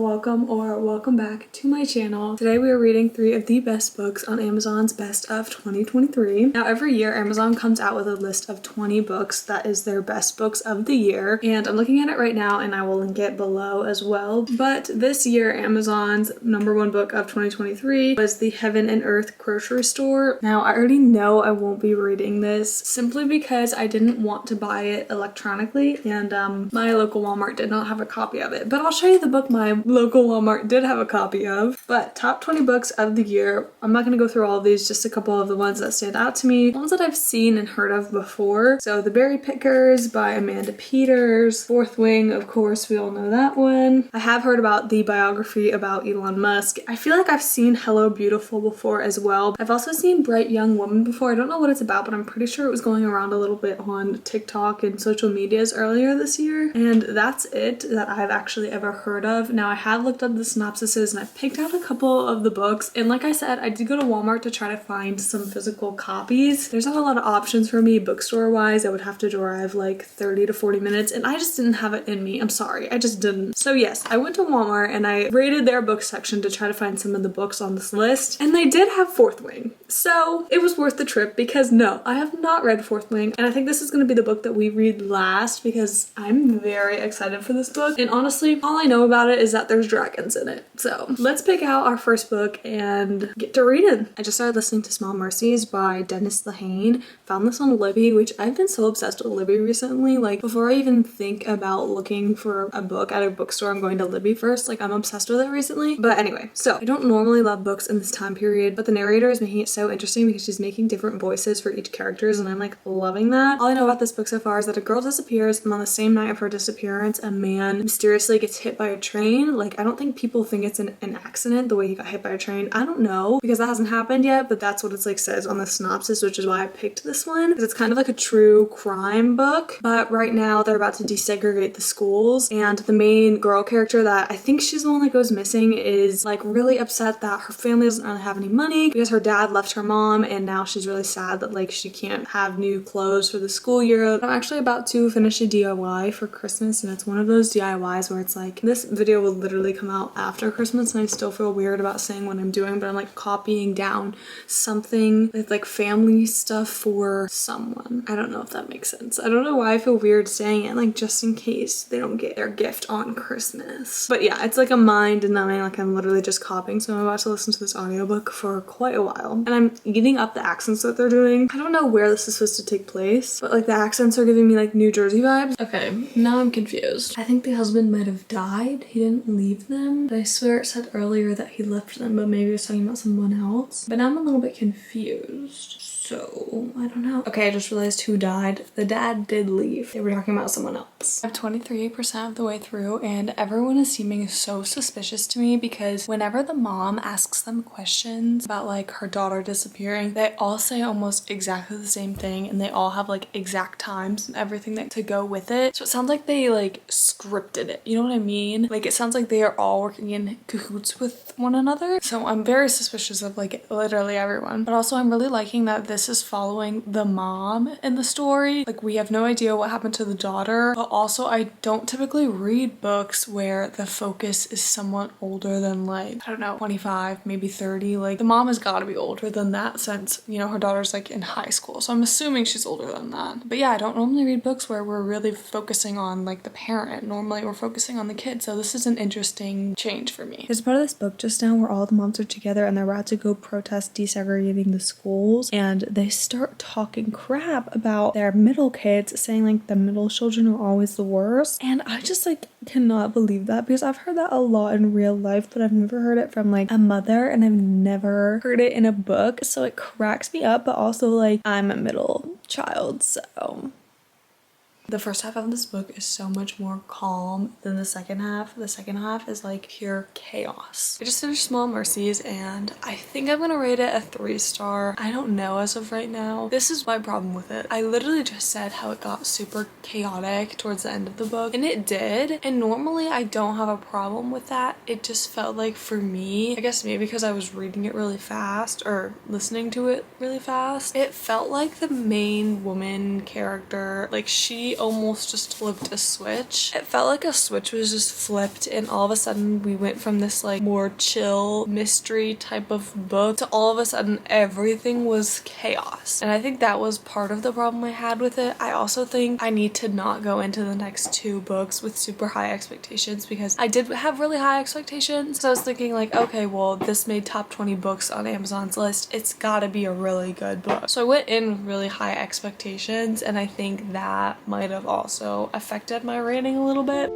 Welcome back to my channel. Today we are reading 3 of the best books on Amazon's Best of 2023. Now every year Amazon comes out with a list of 20 books that is their best books of the year, and I'm looking at it right now and I will link it below as well. But this year Amazon's #1 book of 2023 was The Heaven and Earth Grocery Store. Now I already know I won't be reading this simply because I didn't want to buy it electronically, and my local Walmart did not have a copy of it. But I'll show you the book my local Walmart did have a copy of. But top 20 books of the year. I'm not going to go through all of these, just a couple of the ones that stand out to me. Ones that I've seen and heard of before. So The Berry Pickers by Amanda Peters. Fourth Wing, of course, we all know that one. I have heard about the biography about Elon Musk. I feel like I've seen Hello Beautiful before as well. I've also seen Bright Young Woman before. I don't know what it's about, but I'm pretty sure it was going around a little bit on TikTok and social medias earlier this year. And that's it that I've actually ever heard of. Now I have looked up the synopsises and I picked out a couple of the books, and like I said, I did go to Walmart to try to find some physical copies. There's not a lot of options for me bookstore wise. I would have to drive like 30 to 40 minutes and I just didn't have it in me. I'm sorry, I just didn't. So yes, I went to Walmart and I raided their book section to try to find some of the books on this list, and they did have Fourth Wing. So it was worth the trip because no, I have not read Fourth Wing, and I think this is going to be the book that we read last because I'm very excited for this book. And honestly, all I know about it is that there's dragons in it. So let's pick out our first book and get to reading. I just started listening to Small Mercies by Dennis Lehane. Found this on Libby, which I've been so obsessed with Libby recently. Like before I even think about looking for a book at a bookstore, I'm going to Libby first. Like I'm obsessed with it recently. But anyway, so I don't normally love books in this time period, but the narrator is making it so interesting because she's making different voices for each characters, and I'm like loving that. All I know about this book so far is that a girl disappears, and on the same night of her disappearance, a man mysteriously gets hit by a train. Like I don't think people think it's an accident the way he got hit by a train. I don't know because that hasn't happened yet, but that's what it's like says on the synopsis, which is why I picked this one, because it's kind of like a true crime book. But right now they're about to desegregate the schools, and the main girl character that I think she's the one that goes missing is like really upset that her family doesn't really have any money because her dad left her mom, and now she's really sad that like she can't have new clothes for the school year. I'm actually about to finish a DIY for Christmas, and it's one of those DIYs where it's like this video will literally come out after Christmas and I still feel weird about saying what I'm doing, but I'm like copying down something with like family stuff for someone. I don't know if that makes sense. I don't know why I feel weird saying it, like just in case they don't get their gift on Christmas. But yeah, it's like a mind numbing, like I'm literally just copying. So I'm about to listen to this audiobook for quite a while, and I'm eating up the accents that they're doing. I don't know where this is supposed to take place, but like the accents are giving me like New Jersey vibes. Okay, now I'm confused. I think the husband might have died. He didn't leave them, but I swear it said earlier that he left them, but maybe he was talking about someone else. But now I'm a little bit confused. So, I don't know. Okay, I just realized who died. The dad did leave. They were talking about someone else. I'm 23% of the way through, and everyone is seeming so suspicious to me because whenever the mom asks them questions about like her daughter disappearing, they all say almost exactly the same thing, and they all have like exact times and everything that to go with it. So it sounds like they like scripted it. You know what I mean? Like it sounds like they are all working in cahoots with one another. So I'm very suspicious of like literally everyone. But also I'm really liking that this is following the mom in the story. Like we have no idea what happened to the daughter, but also I don't typically read books where the focus is someone older than like, I don't know, 25, maybe 30. Like the mom has got to be older than that since, you know, her daughter's like in high school. So I'm assuming she's older than that. But yeah, I don't normally read books where we're really focusing on like the parent. Normally we're focusing on the kid. So this is an interesting change for me. There's a part of this book just now where all the moms are together and they're about to go protest desegregating the schools, and they start talking crap about their middle kids, saying like the middle children are always the worst. And I just like cannot believe that because I've heard that a lot in real life, but I've never heard it from like a mother, and I've never heard it in a book. So it cracks me up, but also like I'm a middle child, so the first half of this book is so much more calm than the second half. The second half is like pure chaos. I just finished Small Mercies and I think I'm gonna rate it a 3-star. I don't know as of right now. This is my problem with it. I literally just said how it got super chaotic towards the end of the book, and it did. And normally I don't have a problem with that. It just felt like for me, I guess maybe because I was reading it really fast or listening to it really fast, it felt like the main woman character, like she almost just flipped a switch. It felt like a switch was just flipped and all of a sudden we went from this like more chill mystery type of book to all of a sudden everything was chaos. And I think that was part of the problem I had with it. I also think I need to not go into the next 2 books with super high expectations because I did have really high expectations. So I was thinking like, okay, well, this made top 20 books on Amazon's list. It's gotta be a really good book. So I went in with really high expectations and I think that might have also affected my rating a little bit.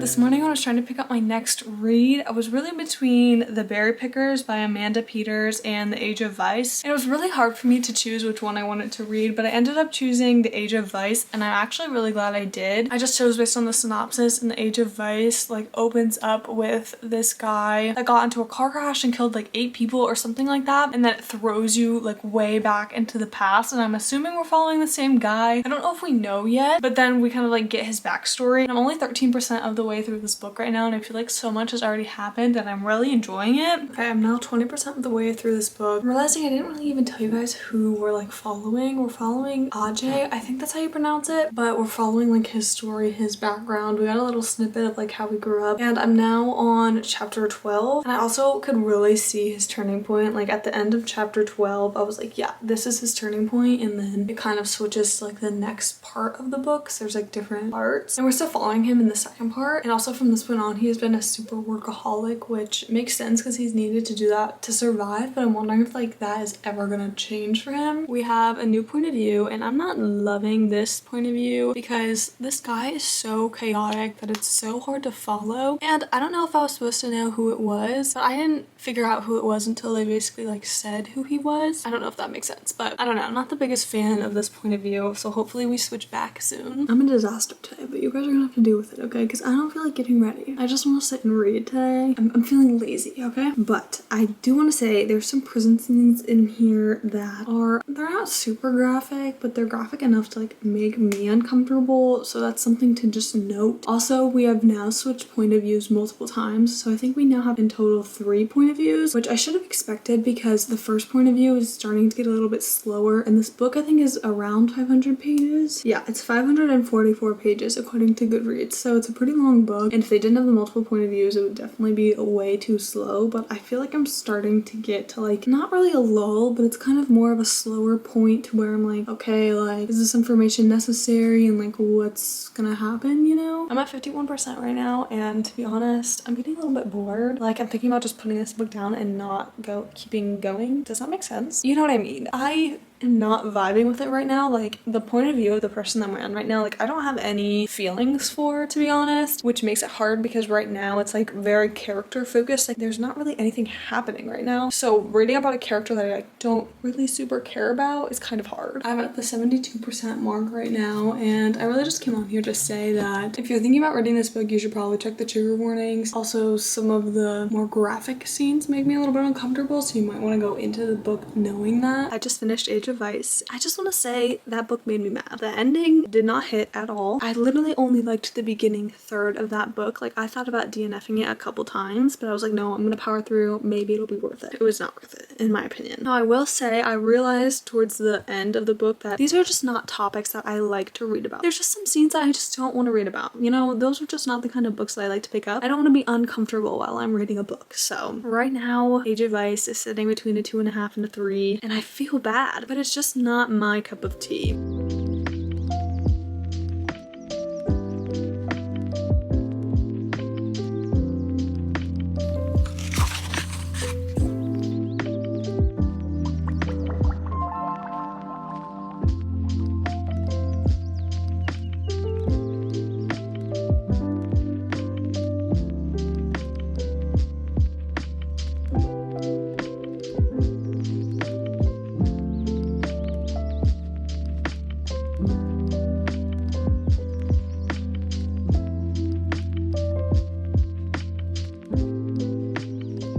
This morning when I was trying to pick up my next read, I was really between The Berry Pickers by Amanda Peters and The Age of Vice. And it was really hard for me to choose which one I wanted to read, but I ended up choosing The Age of Vice and I'm actually really glad I did. I just chose based on the synopsis, and The Age of Vice like opens up with this guy that got into a car crash and killed like 8 people or something like that, and then it throws you like way back into the past, and I'm assuming we're following the same guy. I don't know if we know yet, but then we kind of like get his backstory. I'm only 13% of the way through this book right now and I feel like so much has already happened and I'm really enjoying it. Okay, I'm now 20% of the way through this book. I'm realizing I didn't really even tell you guys who we're like following. We're following Ajay, I think that's how you pronounce it, but we're following like his story, his background. We got a little snippet of like how we grew up, and I'm now on chapter 12 and I also could really see his turning point. Like at the end of chapter 12 I was like, yeah, this is his turning point, and then it kind of switches to like the next part of the book. So there's like different parts and we're still following him in the second part. And also from this point on he has been a super workaholic, which makes sense because he's needed to do that to survive, but I'm wondering if like that is ever gonna change for him. We have a new point of view and I'm not loving this point of view because this guy is so chaotic that it's so hard to follow, and I don't know if I was supposed to know who it was, but I didn't figure out who it was until they basically like said who he was. I don't know if that makes sense, but I don't know. I'm not the biggest fan of this point of view, so hopefully we switch back soon. I'm a disaster today, but you guys are gonna have to deal with it, okay? Because I don't feel like getting ready. I just want to sit and read today. I'm feeling lazy, okay? But I do want to say there's some prison scenes in here that they're not super graphic, but they're graphic enough to like make me uncomfortable, so that's something to just note. Also, we have now switched point of views multiple times, so I think we now have in total 3 point of views, which I should have expected because the first point of view is starting to get a little bit slower, and this book I think is around 500 pages. Yeah, it's 544 pages according to Goodreads, so it's a pretty long book, and if they didn't have the multiple point of views it would definitely be way too slow, but I feel like I'm starting to get to like not really a lull, but it's kind of more of a slower point to where I'm like, okay, like is this information necessary and like what's gonna happen, you know? I'm at 51% right now, and to be honest I'm getting a little bit bored. Like I'm thinking about just putting this book down and not keeping going. Does that make sense? You know what I mean? I am not vibing with it right now. Like the point of view of the person that I'm on right now, like I don't have any feelings for, to be honest, which makes it hard because right now it's like very character focused. Like there's not really anything happening right now, so reading about a character that I don't really super care about is kind of hard. I'm at the 72% mark right now, and I really just came on here to say that if you're thinking about reading this book you should probably check the trigger warnings. Also, some of the more graphic scenes make me a little bit uncomfortable, so you might want to go into the book knowing that. I just finished Age of Vice. I just want to say that book made me mad. The ending did not hit at all. I literally only liked the beginning third of that book. Like I thought about DNFing it a couple times, but I was like, no, I'm gonna power through. Maybe it'll be worth it. It was not worth it, in my opinion. Now I will say I realized towards the end of the book that these are just not topics that I like to read about. There's just some scenes that I just don't want to read about. You know, those are just not the kind of books that I like to pick up. I don't want to be uncomfortable while I'm reading a book. So right now Age of Vice is sitting between a 2.5 and a 3, and I feel bad, but it's just not my cup of tea.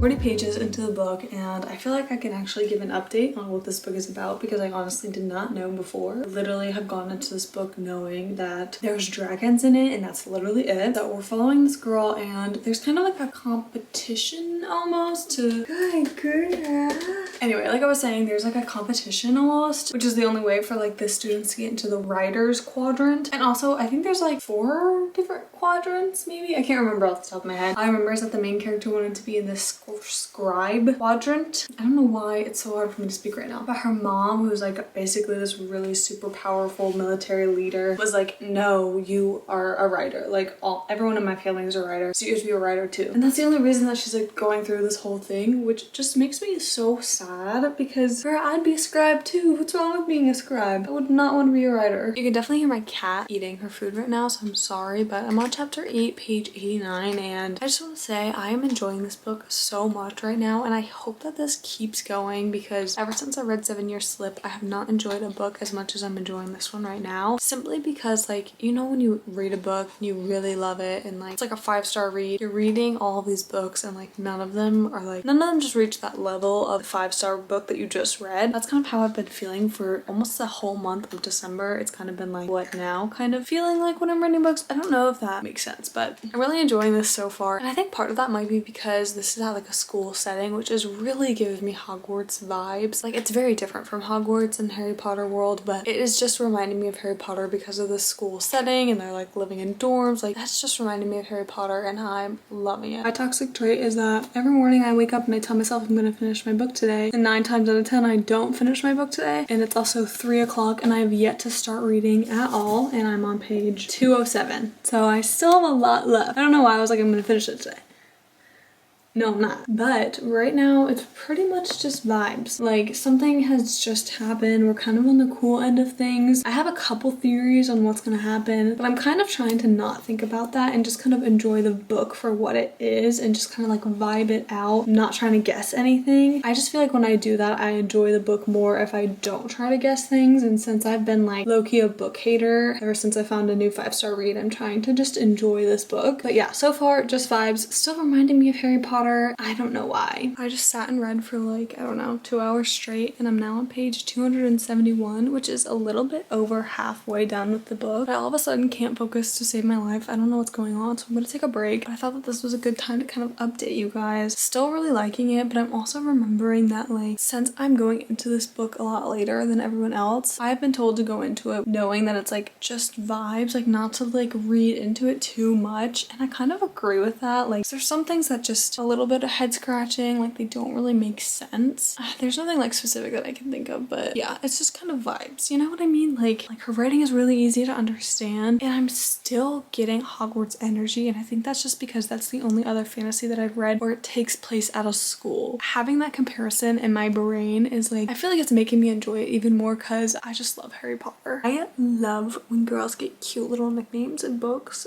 40 pages into the book, and I feel like I can actually give an update on what this book is about because I honestly did not know before. I literally have gone into this book knowing that there's dragons in it and that's literally it. So we're following this girl and there's kind of like a competition almost to... Good girl. Anyway, like I was saying, there's like a competition almost, which is the only way for like the students to get into the writer's quadrant. And also I think there's like 4 different quadrants maybe? I can't remember off the top of my head. All I remember is that the main character wanted to be in this scribe quadrant. I don't know why it's so hard for me to speak right now, but her mom, who's like basically this really super powerful military leader, was like, no, you are a writer. Like everyone in my family is a writer, so you have to be a writer too. And that's the only reason that she's like going through this whole thing, which just makes me so sad because girl, I'd be a scribe too. What's wrong with being a scribe? I would not want to be a writer. You can definitely hear my cat eating her food right now, so I'm sorry, but I'm on chapter 8, page 89, and I just want to say I am enjoying this book so much right now, and I hope that this keeps going because ever since I read 7 Year Slip, I have not enjoyed a book as much as I'm enjoying this one right now. Simply because, like, you know when you read a book and you really love it and like it's like a 5-star read, you're reading all of these books and like none of them just reach that level of the 5-star book that you just read. That's kind of how I've been feeling for almost the whole month of December. It's kind of been like, what now kind of feeling like when I'm reading books. I don't know if that makes sense, but I'm really enjoying this so far, and I think part of that might be because this is at like a school setting, which is really giving me Hogwarts vibes. Like it's very different from Hogwarts and Harry Potter world, but it is just reminding me of Harry Potter because of the school setting and they're like living in dorms. Like that's just reminding me of Harry Potter and I'm loving it. My toxic trait is that every morning I wake up and I tell myself I'm gonna finish my book today, and 9 times out of 10 I don't finish my book today, and it's also 3 o'clock and I have yet to start reading at all, and I'm on page 207, so I still have a lot left. I don't know why I was like I'm gonna finish it today. No, I'm not. But right now it's pretty much just vibes. Like something has just happened. We're kind of on the cool end of things. I have a couple theories on what's gonna happen, but I'm kind of trying to not think about that and just kind of enjoy the book for what it is and just kind of like vibe it out, not trying to guess anything. I just feel like when I do that, I enjoy the book more if I don't try to guess things. And since I've been like low-key a book hater ever since I found a new 5-star read, I'm trying to just enjoy this book. But yeah, so far just vibes. Still reminding me of Harry Potter. I don't know why. I just sat and read for like, I don't know, 2 hours straight, and I'm now on page 271, which is a little bit over halfway done with the book. I all of a sudden can't focus to save my life. I don't know what's going on, so I'm gonna take a break. But I thought that this was a good time to kind of update you guys. Still really liking it, but I'm also remembering that like since I'm going into this book a lot later than everyone else, I've been told to go into it knowing that it's like just vibes, like not to like read into it too much, and I kind of agree with that. Like there's some things that just a little bit of head scratching, like they don't really make sense. There's nothing like specific that I can think of, but yeah, it's just kind of vibes, you know what I mean? Like her writing is really easy to understand, and I'm still getting Hogwarts energy, and I think that's just because that's the only other fantasy that I've read where it takes place at a school. Having that comparison in my brain is like, I feel like it's making me enjoy it even more because I just love Harry Potter. I love when girls get cute little nicknames in books.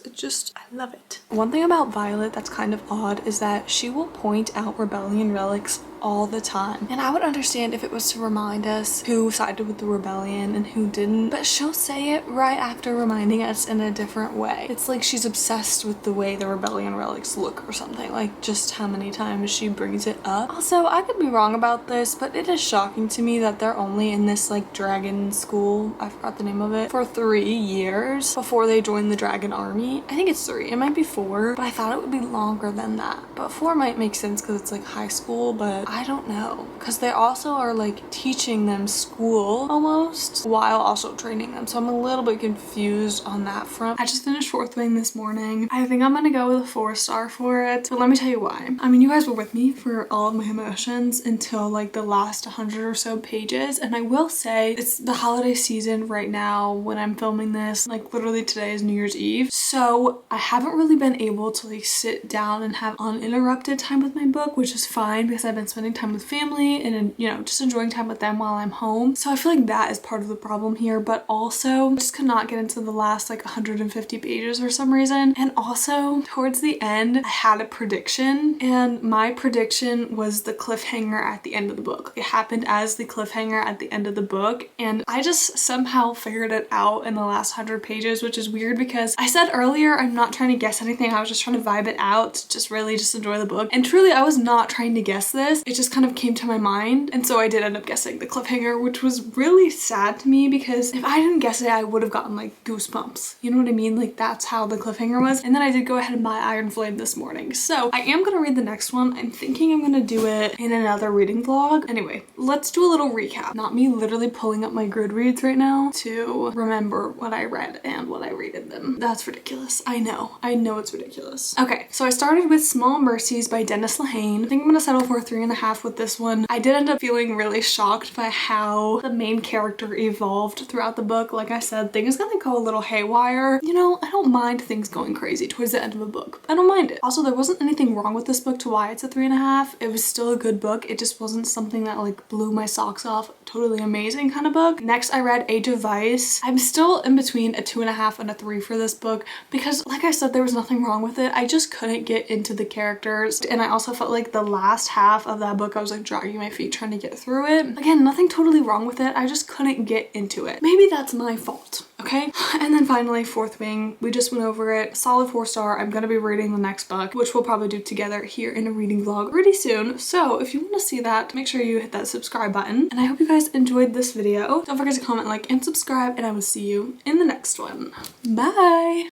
I love it. One thing about Violet that's kind of odd is that she will point out rebellion relics all the time, and I would understand if it was to remind us who sided with the rebellion and who didn't, but she'll say it right after reminding us in a different way. It's like she's obsessed with the way the rebellion relics look or something, like just how many times she brings it up. Also, I could be wrong about this, but it is shocking to me that they're only in this like dragon school, I forgot the name of it, for 3 years before they join the dragon army. I think it's 3, it might be 4, but I thought it would be longer than that. But 4 might make sense because it's like high school, but I don't know, because they also are like teaching them school almost while also training them, so I'm a little bit confused on that front. I just finished 4th wing this morning. I think I'm gonna go with a 4-star for it, but let me tell you why. I mean, you guys were with me for all of my emotions until like the last 100 or so pages, and I will say it's the holiday season right now when I'm filming this. Like literally today is New Year's Eve, so I haven't really been able to like sit down and have uninterrupted time with my book, which is fine because I've been spending spending time with family and, you know, just enjoying time with them while I'm home. So I feel like that is part of the problem here, but also I just could not get into the last like 150 pages for some reason. And also towards the end, I had a prediction, and my prediction was the cliffhanger at the end of the book. It happened as the cliffhanger at the end of the book, and I just somehow figured it out in the last 100 pages, which is weird because I said earlier I'm not trying to guess anything. I was just trying to vibe it out, just really just enjoy the book. And truly, I was not trying to guess this. It just kind of came to my mind, and so I did end up guessing the cliffhanger, which was really sad to me because if I didn't guess it, I would have gotten like goosebumps. You know what I mean? Like that's how the cliffhanger was. And then I did go ahead and buy Iron Flame this morning. So I am gonna read the next one. I'm thinking I'm gonna do it in another reading vlog. Anyway, let's do a little recap. Not me literally pulling up my Goodreads right now to remember what I read and what I rated them. That's ridiculous. I know it's ridiculous. Okay, so I started with Small Mercies by Dennis Lehane. I think I'm gonna settle for a 3.5 with this one. I did end up feeling really shocked by how the main character evolved throughout the book. Like I said, things gonna go a little haywire. You know, I don't mind things going crazy towards the end of a book. I don't mind it. Also, there wasn't anything wrong with this book to why it's a 3.5. It was still a good book. It just wasn't something that like blew my socks off. Totally amazing kind of book. Next, I read Age of Vice. I'm still in between a 2.5 and a 3 for this book because like I said, there was nothing wrong with it. I just couldn't get into the characters, and I also felt like the last half of that book I was like dragging my feet trying to get through it. Again, nothing totally wrong with it. I just couldn't get into it. Maybe that's my fault. Okay, and then finally Fourth Wing, we just went over it. Solid 4-star. I'm gonna be reading the next book, which we'll probably do together here in a reading vlog pretty soon. So if you want to see that, make sure you hit that subscribe button, and I hope you guys enjoyed this video. Don't forget to comment, like, and subscribe, and I will see you in the next one. Bye.